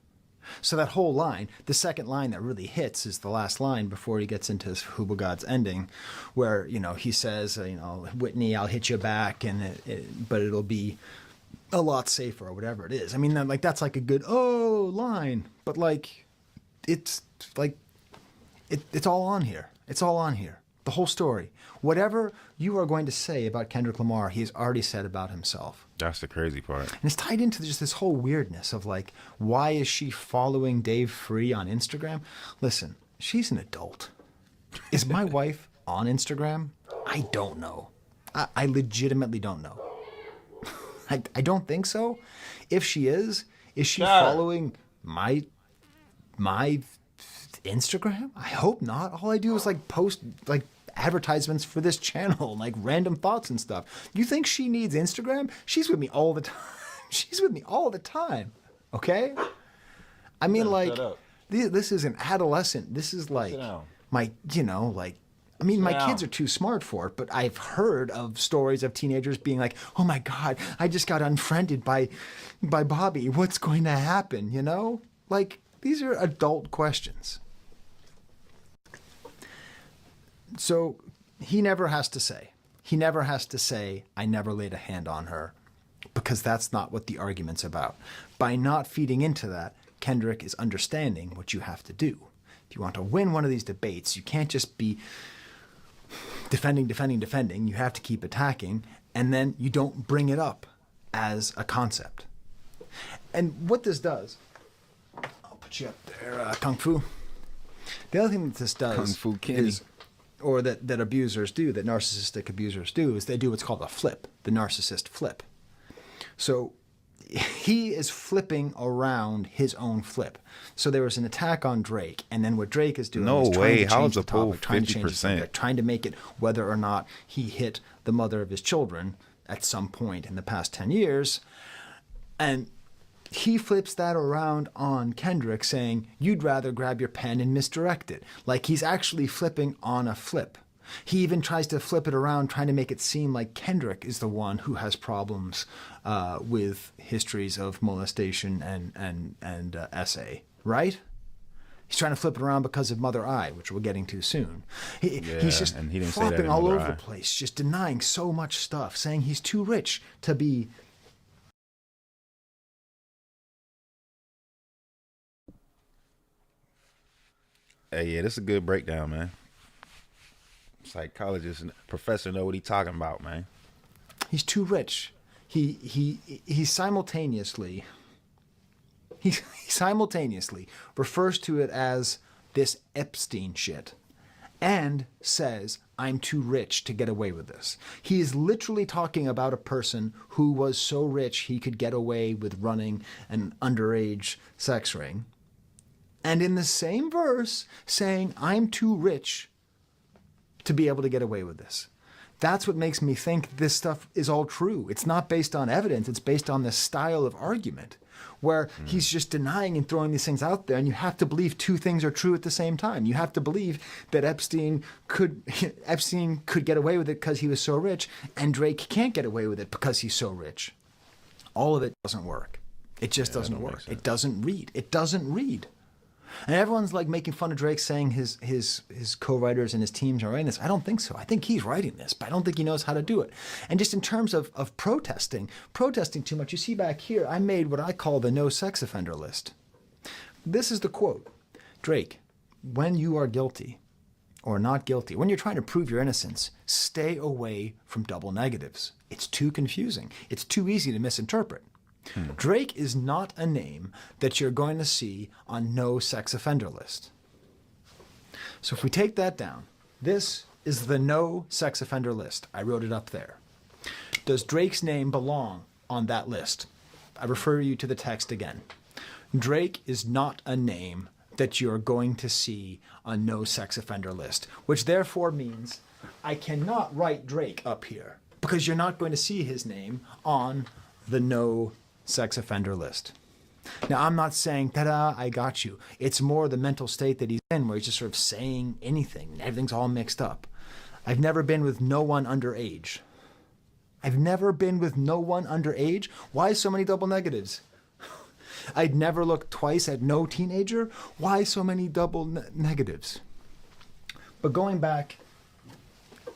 So that whole line, the second line that really hits is the last line before he gets into his Huba God's ending, where, you know, he says, you know, Whitney, I'll hit you back, and but it'll be a lot safer, or whatever it is. I mean, like, that's like a good line, but like, it's like, it's all on here. It's all on here. The whole story. Whatever you are going to say about Kendrick Lamar, he has already said about himself.
That's the crazy part.
And it's tied into just this whole weirdness of like, why is she following Dave Free on Instagram? Listen, she's an adult. Is my wife on Instagram? I don't know. I legitimately don't know. I don't think so. If she is she following my Instagram? I hope not. All I do is like post like advertisements for this channel, like random thoughts and stuff. You think she needs Instagram? She's with me all the time. She's with me all the time. Okay? I mean, like, this is an adolescent. This is like my, you know, like, I mean, my kids are too smart for it, but I've heard of stories of teenagers being like, oh my God, I just got unfriended by Bobby. What's going to happen? You know? Like, these are adult questions. So he never has to say, I never laid a hand on her, because that's not what the argument's about. By not feeding into that, Kendrick is understanding what you have to do. If you want to win one of these debates, you can't just be defending. You have to keep attacking, and then you don't bring it up as a concept. And what this does, I'll put you up there, Kung Fu. The other thing that this does
Kung Fu Kenny.
is, or that abusers do, that narcissistic abusers do, is they do what's called a flip, the narcissist flip. So he is flipping around his own flip. So there was an attack on Drake, and then what Drake is doing is trying to change the topic, trying to change the subject, trying to make it whether or not he hit the mother of his children at some point in the past 10 years. And he flips that around on Kendrick, saying, you'd rather grab your pen and misdirect it. Like, he's actually flipping on a flip. He even tries to flip it around, trying to make it seem like Kendrick is the one who has problems with histories of molestation and SA, right? He's trying to flip it around because of Mother I, which we're getting to soon. He's just flopping all over the place, just denying so much stuff, saying he's too rich to be...
Hey, yeah, this is a good breakdown, man. Psychologist and professor know what he's talking about, man.
He's too rich. He simultaneously he simultaneously refers to it as this Epstein shit and says, I'm too rich to get away with this. He is literally talking about a person who was so rich he could get away with running an underage sex ring. And in the same verse, saying, I'm too rich to be able to get away with this. That's what makes me think this stuff is all true. It's not based on evidence. It's based on this style of argument where he's just denying and throwing these things out there. And you have to believe two things are true at the same time. You have to believe that Epstein could get away with it because he was so rich, and Drake can't get away with it because he's so rich. All of it doesn't work. It just doesn't work. It doesn't read. It doesn't read. And everyone's like making fun of Drake, saying his co-writers and his teams are writing this. I don't think so. I think he's writing this, but I don't think he knows how to do it. And just in terms of protesting too much, you see back here, I made what I call the no sex offender list. This is the quote. Drake, when you are guilty or not guilty, when you're trying to prove your innocence, stay away from double negatives. It's too confusing. It's too easy to misinterpret. Drake is not a name that you're going to see on no sex offender list. So if we take that down, this is the no sex offender list. I wrote it up there. Does Drake's name belong on that list? I refer you to the text again. Drake is not a name that you're going to see on no sex offender list, which therefore means I cannot write Drake up here because you're not going to see his name on the no sex offender list. Now, I'm not saying, ta-da, I got you. It's more the mental state that he's in where he's just sort of saying anything. Everything's all mixed up. I've never been with no one underage. I've never been with no one underage? Why so many double negatives? I'd never looked twice at no teenager? Why so many double negatives? But going back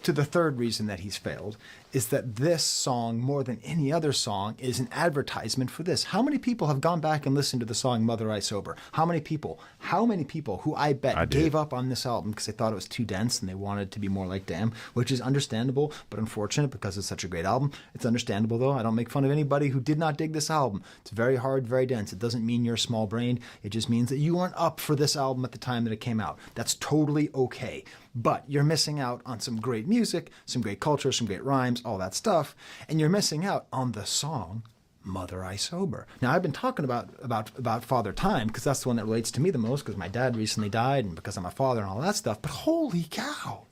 to the third reason that he's failed is that this song, more than any other song, is an advertisement for this. How many people have gone back and listened to the song Mother I Sober? How many people who I bet gave up on this album because they thought it was too dense and they wanted to be more like Damn, which is understandable but unfortunate because it's such a great album. It's understandable though. I don't make fun of anybody who did not dig this album. It's very hard, very dense. It doesn't mean you're small-brained. It just means that you weren't up for this album at the time that it came out. That's totally okay. But you're missing out on some great music, some great culture, some great rhymes, all that stuff, and you're missing out on the song Mother I Sober. Now, I've been talking about Father Time because that's the one that relates to me the most because my dad recently died and because I'm a father and all that stuff, but holy cow,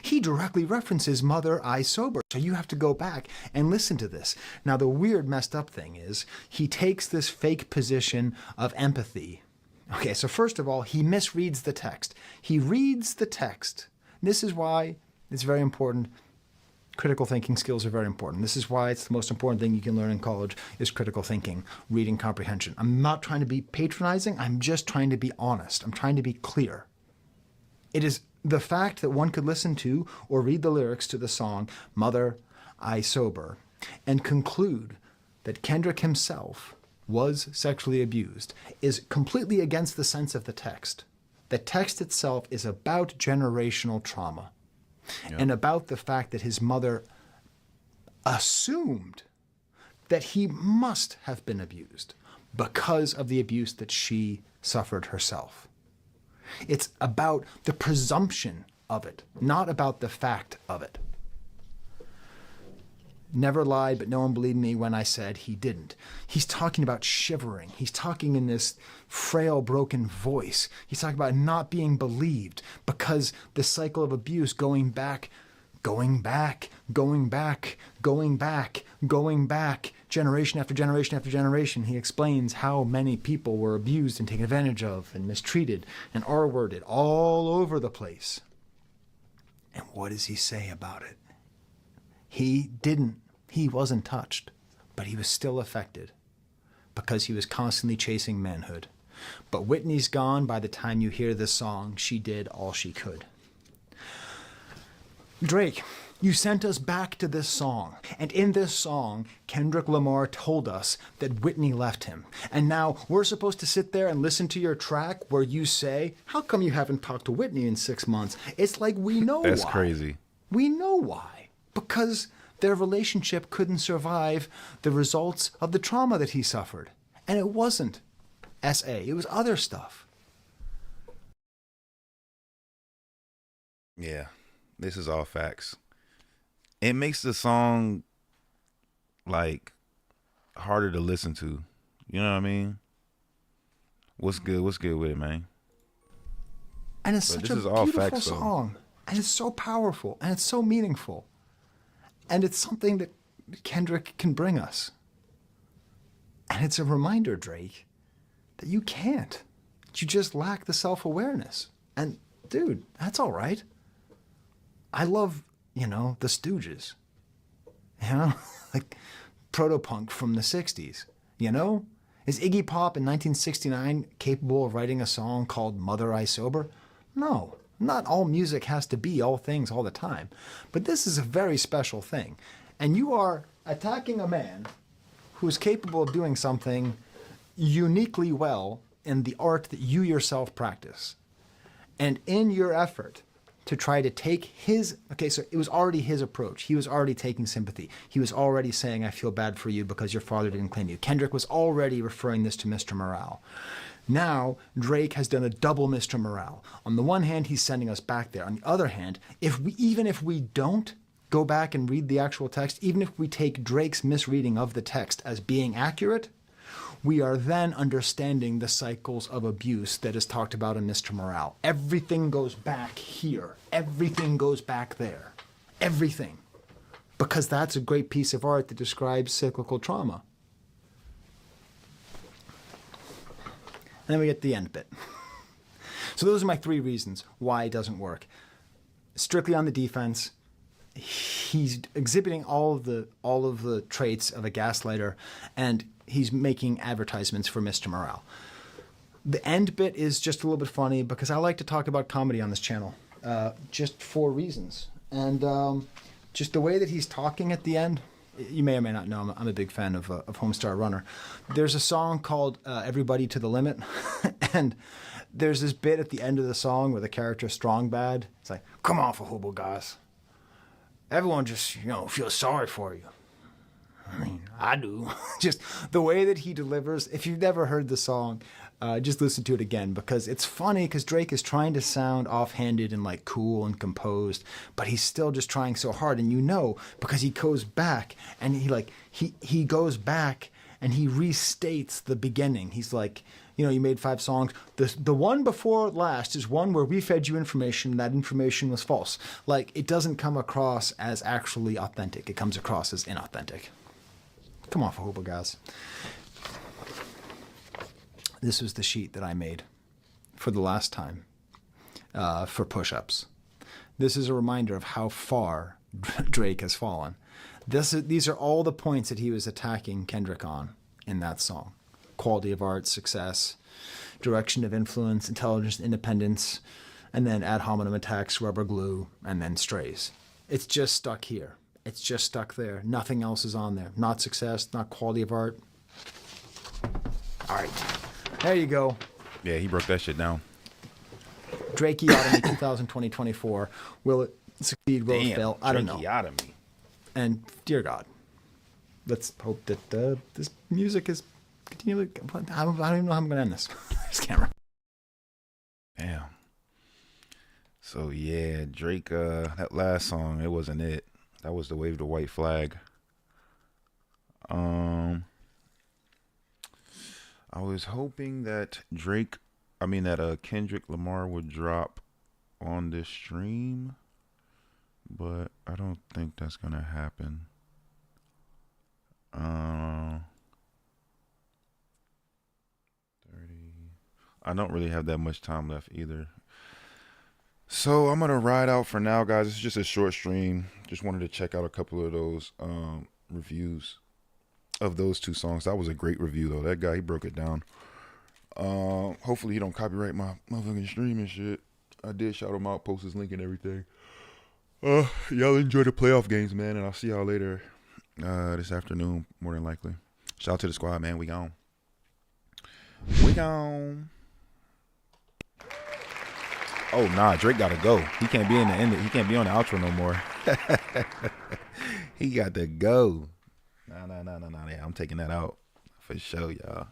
he directly references Mother I Sober. So you have to go back and listen to this. Now, the weird messed up thing is he takes this fake position of empathy. Okay, so first of all, he misreads the text. He reads the text. This is why it's very important. Critical thinking skills are very important. This is why it's the most important thing you can learn in college is critical thinking, reading comprehension. I'm not trying to be patronizing. I'm just trying to be honest. I'm trying to be clear. It is the fact that one could listen to or read the lyrics to the song Mother I Sober and conclude that Kendrick himself was sexually abused is completely against the sense of the text. The text itself is about generational trauma and about the fact that his mother assumed that he must have been abused because of the abuse that she suffered herself. It's about the presumption of it, not about the fact of it. Never lied, but no one believed me when I said he didn't. He's talking about shivering. He's talking in this frail, broken voice. He's talking about not being believed because the cycle of abuse going back, generation after generation after generation. He explains how many people were abused and taken advantage of and mistreated and R-worded all over the place. And what does he say about it? He wasn't touched, but he was still affected because he was constantly chasing manhood. But Whitney's gone by the time you hear this song. She did all she could. Drake, you sent us back to this song. And in this song, Kendrick Lamar told us that Whitney left him. And now we're supposed to sit there and listen to your track where you say, how come you haven't talked to Whitney in 6 months? It's like we know why.
That's crazy.
We know why. Because their relationship couldn't survive the results of the trauma that he suffered. And it wasn't SA. It was other stuff.
Yeah, this is all facts. It makes the song like harder to listen to. You know what I mean? What's good? What's good with it, man?
And it's
But
such
this
a
is all
beautiful
facts, though.
song. And it's so powerful. And it's so meaningful. And it's something that Kendrick can bring us. And it's a reminder, Drake, that you can't. You just lack the self-awareness. And, dude, that's all right. I love, the Stooges. Like proto-punk from the 60s. Is Iggy Pop in 1969 capable of writing a song called Mother I Sober? No. Not all music has to be all things all the time. But this is a very special thing. And you are attacking a man who is capable of doing something uniquely well in the art that you yourself practice. And in your effort to try to take his, so it was already his approach. He was already taking sympathy. He was already saying, I feel bad for you because your father didn't claim you. Kendrick was already referring this to Mr. Morale. Now, Drake has done a double Mr. Morale. On the one hand, he's sending us back there. On the other hand, even if we don't go back and read the actual text, even if we take Drake's misreading of the text as being accurate, we are then understanding the cycles of abuse that is talked about in Mr. Morale. Everything goes back here. Everything goes back there. Everything. Because that's a great piece of art that describes cyclical trauma. And then we get the end bit. So those are my 3 reasons why it doesn't work. Strictly on the defense, he's exhibiting all of the traits of a gaslighter, and he's making advertisements for Mr. Morale. The end bit is just a little bit funny because I like to talk about comedy on this channel, just for reasons. And just the way that he's talking at the end, you may or may not know, I'm a big fan of Homestar Runner. There's a song called Everybody to the Limit, and there's this bit at the end of the song where the character Strong Bad, it's like, come on, Fahubo guys. Everyone just, feels sorry for you. I mean, I do. Just the way that he delivers. If you've never heard the song, just listen to it again because it's funny because Drake is trying to sound offhanded and like cool and composed, but he's still just trying so hard. And because he goes back and he goes back and he restates the beginning. He's like, you made 5 songs. The one before last is one where we fed you information and that information was false. Like, it doesn't come across as actually authentic. It comes across as inauthentic. Come on, Fahubo guys. This was the sheet that I made for the last time for push-ups. This is a reminder of how far Drake has fallen. These are all the points that he was attacking Kendrick on in that song. Quality of art, success, direction of influence, intelligence, independence, and then ad hominem attacks, rubber glue, and then strays. It's just stuck here. It's just stuck there. Nothing else is on there. Not success, not quality of art. All right. There you go.
Yeah, he broke that shit down.
Drakeotomy 2020-24. Will it succeed? Will it fail? I don't know.
Drakeotomy.
And dear God, let's hope that this music is continually. I don't even know how I'm going to end this. This camera.
Damn. So yeah, Drake. That last song, it wasn't it. That was the Wave the White Flag. I was hoping that Kendrick Lamar would drop on this stream, but I don't think that's gonna happen. 30. I don't really have that much time left either. So I'm gonna ride out for now, guys. It's just a short stream. Just wanted to check out a couple of those reviews of those 2 songs. That was a great review though. That guy, he broke it down. Hopefully he don't copyright my motherfucking stream and shit. I did shout him out, post his link and everything. Y'all enjoy the playoff games, man, and I'll see y'all later this afternoon, more than likely. Shout out to the squad, man. We gone. We gone. Oh nah, Drake gotta go. He can't be in the end. He can't be on the outro no more. He got to go. Nah. Yeah, I'm taking that out for sure, y'all.